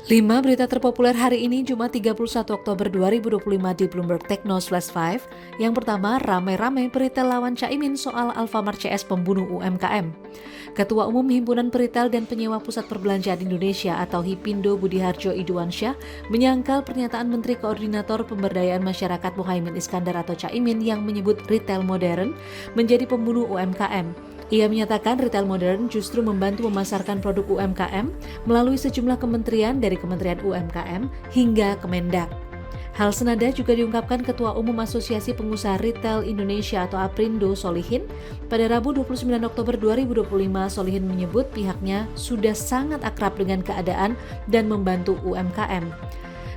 5 berita terpopuler hari ini Jumat 31 Oktober 2025 di Bloomberg Technos Flash 5. Yang pertama, ramai-ramai peritel lawan Caimin soal Alfamart CS pembunuh UMKM. Ketua Umum Himpunan Peritel dan Penyewa Pusat Perbelanjaan Indonesia atau HIPINDO Budiharjo Iduansyah menyangkal pernyataan Menteri Koordinator Pemberdayaan Masyarakat Muhaimin Iskandar atau Caimin yang menyebut retail modern menjadi pembunuh UMKM. Ia menyatakan retail modern justru membantu memasarkan produk UMKM melalui sejumlah kementerian dari Kementerian UMKM hingga Kemendak. Hal senada juga diungkapkan Ketua Umum Asosiasi Pengusaha Retail Indonesia atau APRindo Solihin. Pada Rabu 29 Oktober 2025, Solihin menyebut pihaknya sudah sangat akrab dengan keadaan dan membantu UMKM.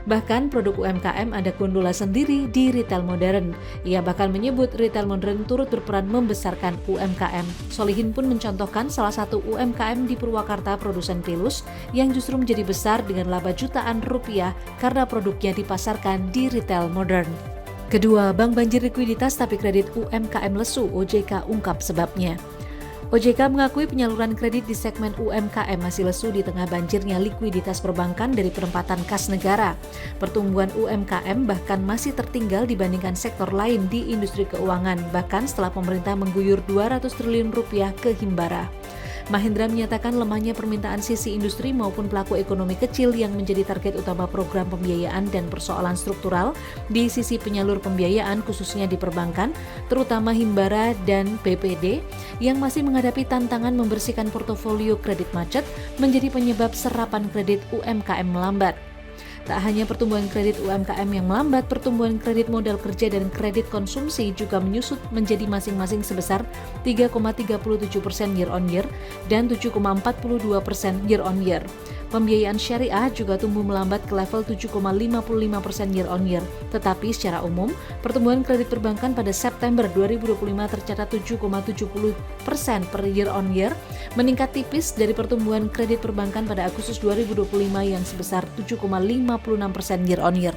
Bahkan produk UMKM ada gondola sendiri di retail modern. Ia bahkan menyebut retail modern turut berperan membesarkan UMKM. Solihin pun mencontohkan salah satu UMKM di Purwakarta produsen pilus yang justru menjadi besar dengan laba jutaan rupiah karena produknya dipasarkan di retail modern. Kedua, bank banjir likuiditas tapi kredit UMKM lesu, OJK ungkap sebabnya. OJK mengakui penyaluran kredit di segmen UMKM masih lesu di tengah banjirnya likuiditas perbankan dari penempatan kas negara. Pertumbuhan UMKM bahkan masih tertinggal dibandingkan sektor lain di industri keuangan, bahkan setelah pemerintah mengguyur 200 triliun rupiah ke Himbara. Mahendra menyatakan lemahnya permintaan sisi industri maupun pelaku ekonomi kecil yang menjadi target utama program pembiayaan dan persoalan struktural di sisi penyalur pembiayaan khususnya di perbankan, terutama Himbara dan BPD yang masih menghadapi tantangan membersihkan portofolio kredit macet menjadi penyebab serapan kredit UMKM melambat. Tak hanya pertumbuhan kredit UMKM yang melambat, pertumbuhan kredit modal kerja dan kredit konsumsi juga menyusut menjadi masing-masing sebesar 3,37% year on year dan 7,42% year on year. Pembiayaan syariah juga tumbuh melambat ke level 7,55% year on year. Tetapi secara umum, pertumbuhan kredit perbankan pada September 2025 tercatat 7,70% per year on year, meningkat tipis dari pertumbuhan kredit perbankan pada Agustus 2025 yang sebesar 7,56% year on year.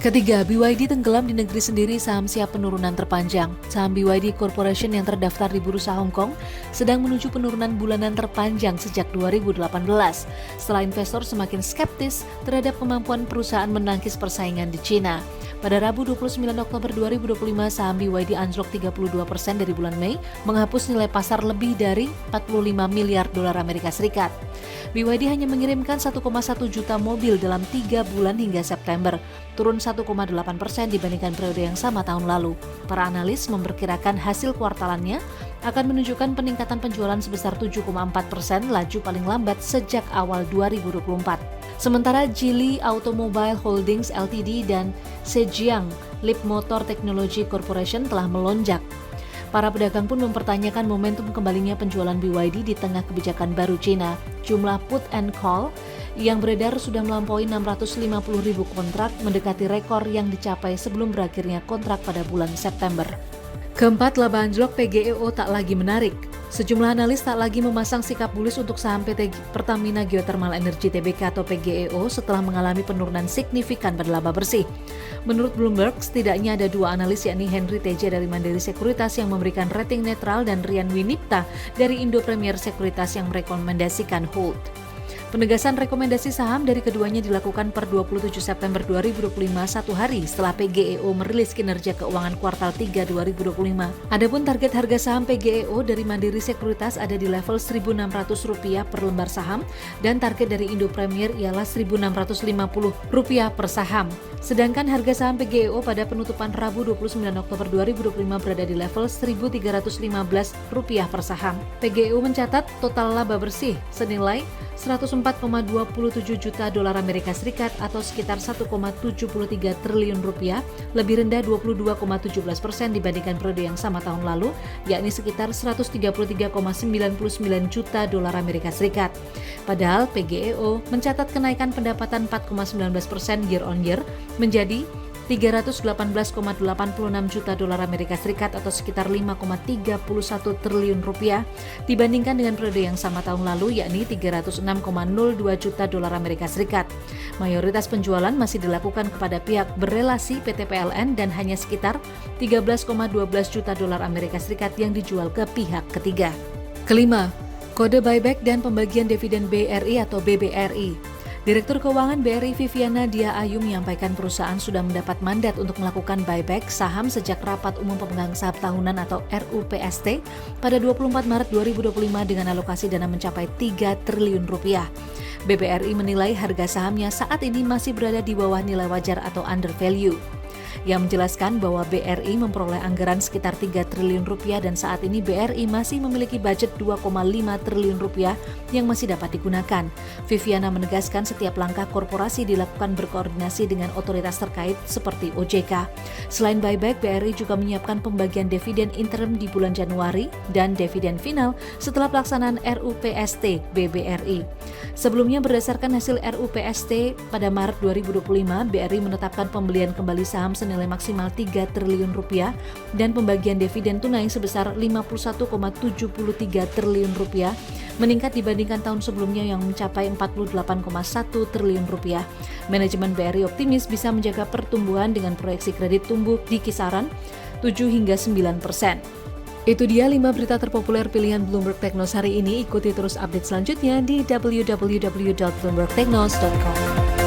Ketiga, BYD tenggelam di negeri sendiri, saham siap penurunan terpanjang. Saham BYD Corporation yang terdaftar di Bursa Hong Kong sedang menuju penurunan bulanan terpanjang sejak 2018 setelah investor semakin skeptis terhadap kemampuan perusahaan menangkis persaingan di China. Pada Rabu 29 Oktober 2025, saham BYD anjlok 32% dari bulan Mei, menghapus nilai pasar lebih dari 45 miliar dolar Amerika Serikat. BYD hanya mengirimkan 1,1 juta mobil dalam 3 bulan hingga September, turun 1,8% dibandingkan periode yang sama tahun lalu. Para analis memperkirakan hasil kuartalannya akan menunjukkan peningkatan penjualan sebesar 7,4%, laju paling lambat sejak awal 2024. Sementara Geely Automobile Holdings Ltd dan Zhejiang Leapmotor Technology Corporation telah melonjak. Para pedagang pun mempertanyakan momentum kembalinya penjualan BYD di tengah kebijakan baru China. Jumlah put and call yang beredar sudah melampaui 650 ribu kontrak, mendekati rekor yang dicapai sebelum berakhirnya kontrak pada bulan September. Keempat, laba anjlok PGEO tak lagi menarik. Sejumlah analis tak lagi memasang sikap bullish untuk saham PT Pertamina Geothermal Energy Tbk atau PGEO setelah mengalami penurunan signifikan pada laba bersih. Menurut Bloomberg, setidaknya ada dua analis yakni Henry Teja dari Mandiri Sekuritas yang memberikan rating netral dan Rian Winipta dari Indo Premier Sekuritas yang merekomendasikan hold. Penegasan rekomendasi saham dari keduanya dilakukan per 27 September 2025, satu hari setelah PGEO merilis kinerja keuangan kuartal 3 2025. Adapun target harga saham PGEO dari Mandiri Sekuritas ada di level Rp1.600 per lembar saham dan target dari Indo Premier ialah Rp1.650 per saham. Sedangkan harga saham PGEO pada penutupan Rabu 29 Oktober 2025 berada di level Rp1.315 per saham. PGEO mencatat total laba bersih senilai 104,27 juta dolar Amerika Serikat atau sekitar 1,73 triliun rupiah, lebih rendah 22,17% dibandingkan periode yang sama tahun lalu, yakni sekitar 133,99 juta dolar Amerika Serikat. Padahal PGEO mencatat kenaikan pendapatan 4,19% year on year menjadi 318,86 juta dolar Amerika Serikat atau sekitar 5,31 triliun rupiah dibandingkan dengan periode yang sama tahun lalu yakni 306,02 juta dolar Amerika Serikat. Mayoritas penjualan masih dilakukan kepada pihak berelasi PT PLN dan hanya sekitar 13,12 juta dolar Amerika Serikat yang dijual ke pihak ketiga. Kelima, kode buyback dan pembagian dividen BRI atau BBRI. Direktur Keuangan BRI Viviana Dia Ayu menyampaikan perusahaan sudah mendapat mandat untuk melakukan buyback saham sejak rapat umum pemegang saham tahunan atau RUPST pada 24 Maret 2025 dengan alokasi dana mencapai 3 triliun rupiah. BBRI menilai harga sahamnya saat ini masih berada di bawah nilai wajar atau under value. Yang menjelaskan bahwa BRI memperoleh anggaran sekitar 3 triliun rupiah dan saat ini BRI masih memiliki budget 2,5 triliun rupiah yang masih dapat digunakan. Viviana menegaskan setiap langkah korporasi dilakukan berkoordinasi dengan otoritas terkait seperti OJK. Selain buyback, BRI juga menyiapkan pembagian dividen interim di bulan Januari dan dividen final setelah pelaksanaan RUPST BBRI. Sebelumnya berdasarkan hasil RUPST pada Maret 2025, BRI menetapkan pembelian kembali saham senilai maksimal 3 triliun rupiah dan pembagian dividen tunai sebesar 51,73 triliun rupiah, meningkat dibandingkan tahun sebelumnya yang mencapai 48,1 triliun rupiah. Manajemen BRI optimis bisa menjaga pertumbuhan dengan proyeksi kredit tumbuh di kisaran 7 hingga 9%. Itu dia 5 berita terpopuler pilihan Bloomberg Technos hari ini. Ikuti terus update selanjutnya di www.bloombergtechnos.com.